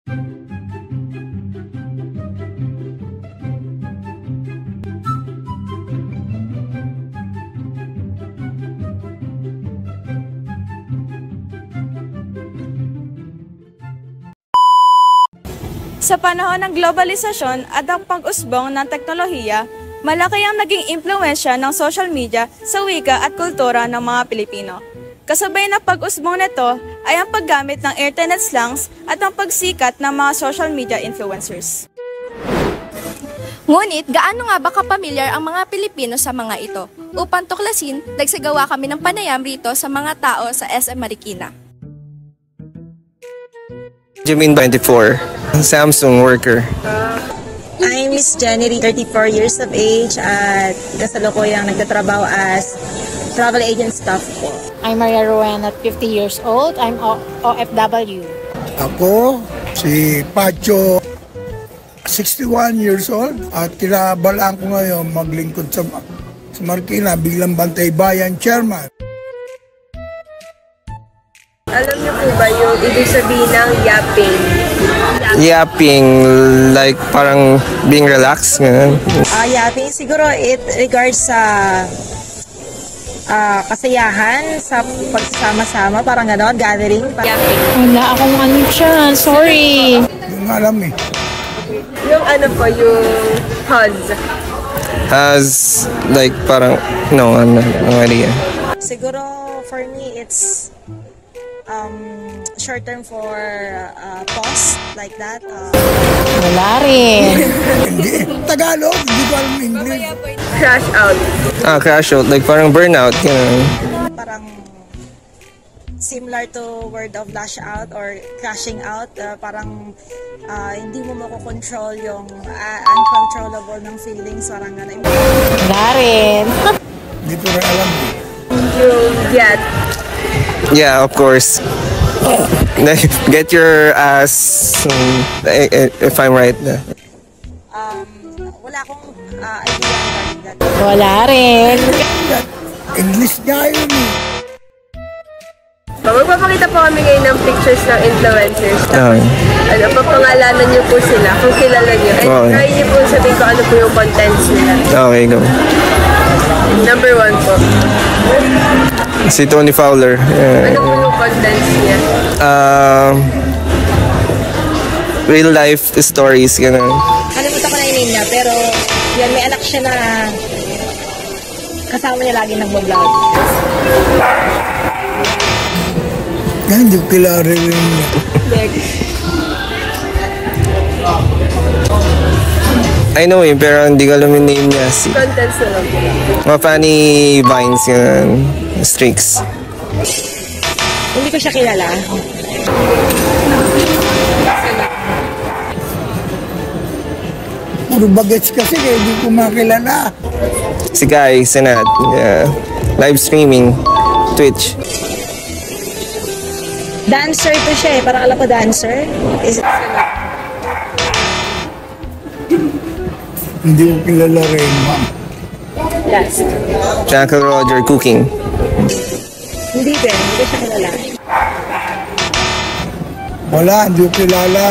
Sa panahon ng globalisasyon at ang pag-usbong ng teknolohiya, malaki ang naging impluwensya ng social media sa wika at kultura ng mga Pilipino. Kasabay na pag-usbong nito ay ang paggamit ng internet slangs at ang pagsikat ng mga social media influencers. Ngunit, gaano nga ba kapamilyar ang mga Pilipino sa mga ito? Upang tuklasin, nagsagawa kami ng panayam rito sa mga tao sa SM Marikina. Jimin 24, Samsung worker. I'm Miss January, 34 years of age at kasalukuyang nagtatrabaho as travel agent staff po. I'm Maria Rowena, 50 years old. I'm OFW. Ako, si Pacho, 61 years old at kinabalaan ko ngayon maglingkod sa Marikina, biglang Bantay Bayan Chairman. Alam niyo po ba yung ibig sabihin ng yapping? Yapping, like parang being relaxed. Yapping, siguro it regards sa kasayahan, sa pagsama-sama, parang gano'n, gathering. Wala akong ano siya, sorry. Yung alam eh. Yung ano po, yung HOZ. As like parang, no, ano idea. Siguro for me, it's short term for pause, like that. Wala rin. Hindi, Tagalog, hindi ko alam English. Crash out. Crash out, like parang burnout, Parang similar to word of lash out or crashing out. Parang hindi mo makokontrol yung uncontrollable ng feelings. Parang gano'n. Wala rin. Hindi ko rin alam. Yung get. Yeah, of course. Get your ass, if I'm right. Wala akong idea regarding that. Wala rin. English nga yun eh. Magpapakita po kami ngayon ng pictures ng influencers. Tapos, papangalanan niyo po sila kung kilala niyo. And try niyo po sabihin ko ano po yung contents nila. Okay, go. Number 1 po. Si Tony Fowler. Ano po yung contents niya? Real life stories, gano'n. Kalimutan ko na yung name niya, pero yan, may anak siya na kasama niya lagi nag-vlog. Yan, hindi ko kilala rin niya. I know him, pero hindi ko alam yung name niya. Contents na lang. Mga funny vines, yun. Streaks. Hindi ko siya kilala. Puro bagets kasi kaya hindi ko makilala. Si Guy Senat. Yeah. Live streaming. Twitch. Dancer to siya eh. Parang alam ko dancer. Is it Hindi ko kilala rin, ma'am. last? Jackal Roger Cooking. Hindi din. Hindi ko siya kilala. Wala, hindi ko kilala.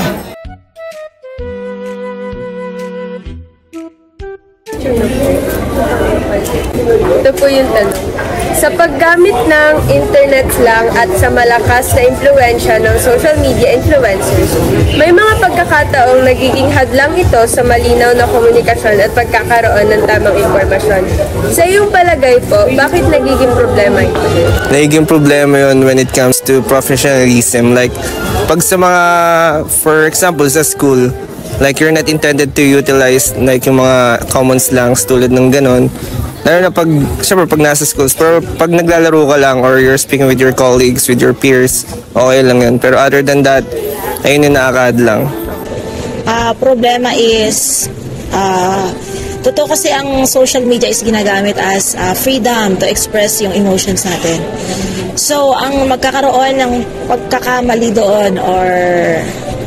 Ito po yung tanong. Sa paggamit ng internet lang at sa malakas na impluensya ng social media influencers, may mga pagkakataong nagiging hadlang ito sa malinaw na komunikasyon at pagkakaroon ng tamang impormasyon. Sa iyong palagay po, bakit nagiging problema ito? Nagiging problema yun when it comes to professionalism. Like, pag sa mga, for example, sa school, like you're not intended to utilize like yung mga common slangs tulad ng ganon. Lalo na pag, syempre pag nasa schools, pero pag naglalaro ka lang or you're speaking with your colleagues, with your peers, okay lang yun. Pero other than that, ayun yung nakakadlang. Problema is, totoo kasi ang social media is ginagamit as freedom to express yung emotions natin. So, ang magkakaroon ng pagkakamali doon or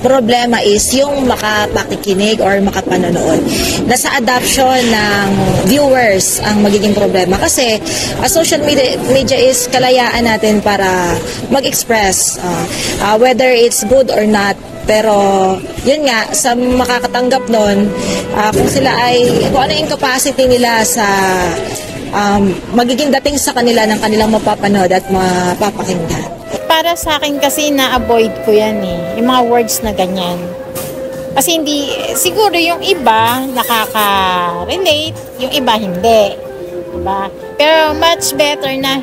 problema is yung makapakikinig or makapanonood. Nasa adoption ng viewers ang magiging problema kasi social media is kalayaan natin para mag-express whether it's good or not Pero yun nga, sa makakatanggap nun, kung ano yung capacity nila sa magiging dating sa kanila ng kanilang mapapanood at mapapakinggan. Para sa akin kasi na-avoid ko yan yung mga words na ganyan. Kasi hindi, siguro yung iba nakaka-relate, yung iba hindi. Diba? Pero much better na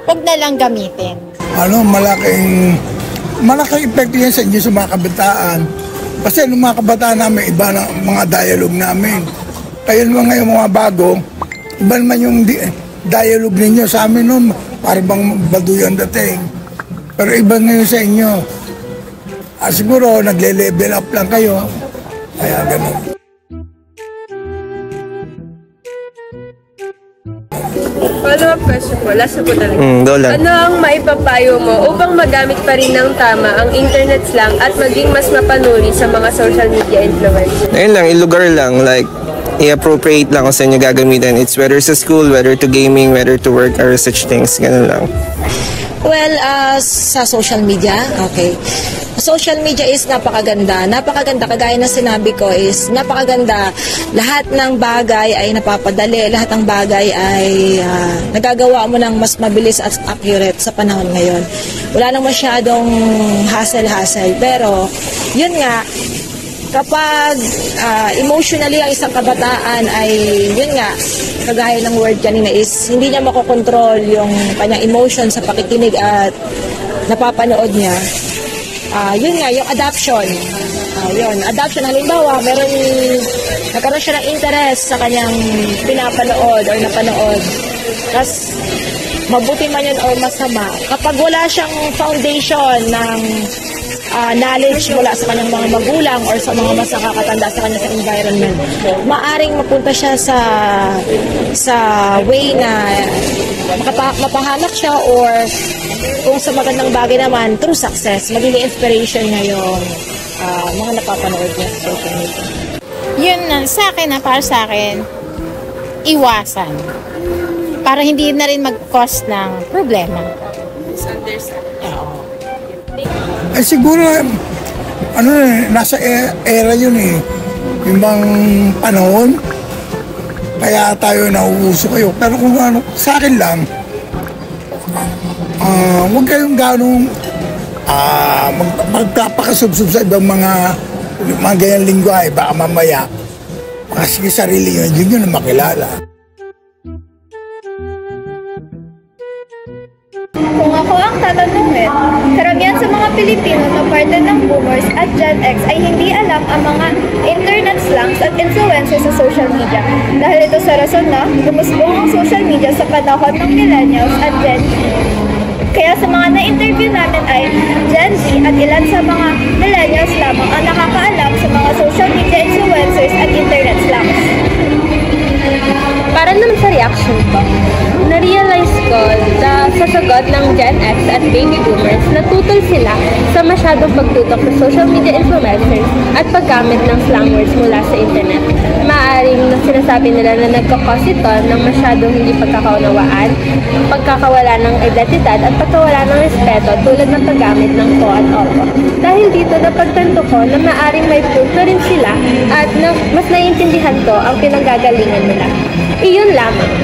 huwag na lang gamitin. Malaking epekto yan sa inyo sa mga kabataan. Kasi nung mga kabataan namin, iba na mga dialogue namin. Kaya naman ngayon mga bago, iba naman yung dialogue ninyo sa amin noon, parang bang baduyan dating. Pero iba ngayon sa inyo. Siguro nagle-level up lang kayo. Kaya ganun. Follow-up question po, last na po talaga. Dolan. Ano ang maipapayo mo upang magamit pa rin ng tama ang internet slang at maging mas mapanuri sa mga social media influencers? Ayun lang, ilugar lang, like, i-appropriate lang kung saan nyo gagamitin. It's whether sa school, whether to gaming, whether to work, or such things. Ganun lang. Well, sa social media, okay. Social media is napakaganda. Napakaganda, kagaya na sinabi ko, is napakaganda. Lahat ng bagay ay napapadali. Lahat ng bagay ay nagagawa mo ng mas mabilis at accurate sa panahon ngayon. Wala nang masyadong hassle-hassle. Pero, yun nga, kapag emotionally ang isang kabataan ay, yun nga, kagaya ng word kanina is, hindi niya makokontrol yung kanyang emotion sa pakikinig at napapanood niya. Yun nga, yung adoption. Adoption. Halimbawa, nagkaroon siya ng interest sa kanyang pinapanood or napanood. Tapos, mabuti man yun or masama. Kapag wala siyang foundation ng knowledge mula sa kanyang mga magulang or sa mga mas nakakatanda sa kanyang environment, maaring mapunta siya sa way na mapahamak siya, or kung sa magandang bagay naman, through success, magiging inspiration niya yung mga napapanood niya sa social media. Yun na, sa akin para sa akin, iwasan. Para hindi na rin mag-cause ng problema. Siguro, nasa era yun yung bang panahon, kaya tayo nauuso kayo. Pero kung sa akin lang, huwag kayong ganong magpapakasubsub sa ibang mga ganyang lingwahe. Baka mamaya, kasi sarili nyo, hindi nyo na makilala. Kung ako ang tatanungin, karamihan sa mga Pilipino na parte ng boomers at Gen X ay hindi alam ang mga internet slangs at influencers sa social media. Dahil ito sa rason na gumusbong ang social media sa panahon ng millennials at Gen Z. Kaya sa mga na-interview namin ay Gen Z at ilan sa mga millennials lamang ang nakakaalam sa mga social media influencers at internet slangs. Para naman sa reaction ko, na-realize ko na sa sagot ng Gen X at Baby Boomers, natutol sila sa masyadong pagtutok sa social media influencers at paggamit ng slang words mula sa internet. Maaaring sinasabi nila na nagkakos ito ng masyadong hindi pagkakaunawaan, pagkakawala ng identidad at pagkawala ng respeto tulad ng paggamit ng ko at opo. Dahil dito napagtanto ko na maaaring may punto rin sila at mas naiintindihan ko ang pinanggagalingan nila. Iyon lamang.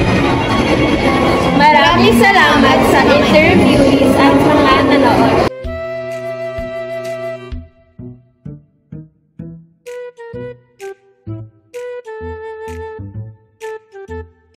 Maraming salamat sa interviewees at mga nanood.